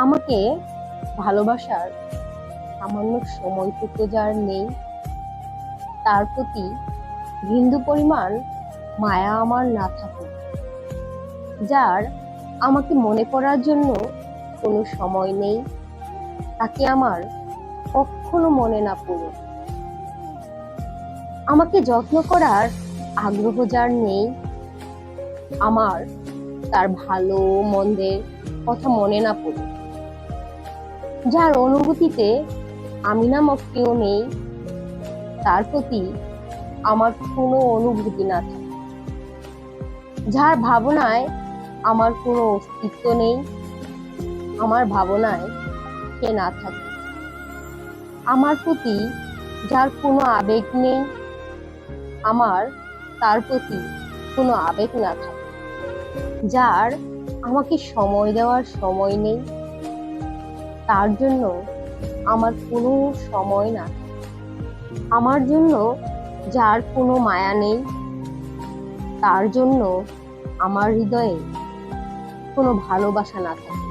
আমাকে ভালোবাসার সামান্য সময়টুকু যার নেই, তার প্রতি বিন্দু পরিমাণ মায়া আমার না থাকে, যার আমাকে মনে করার জন্য কোনো সময় নেই, তাকে আমার কখনো মনে না পড়ে। আমাকে যত্ন করার আগ্রহ যার নেই, আমার তার ভালো মন্দের কথা মনে না পড়ে, যার অনুভূতিতে আমি নামক কেউ নেই, তার প্রতি আমার কোনো অনুভূতি না থাকে, যার ভাবনায় আমার কোনো অস্তিত্ব নেই, আমার ভাবনায় সে না থাকে, আমার প্রতি যার কোনো আবেগ নেই, আমার তার প্রতি কোনো আবেগ না থাকে, যার আমাকে সময় দেওয়ার সময় নেই, তার জন্য আমার কোনো সময় না থাকে, আমার জন্য যার কোনো মায়া নেই, তার জন্য আমার হৃদয়ে কোনো ভালোবাসা না থাকে।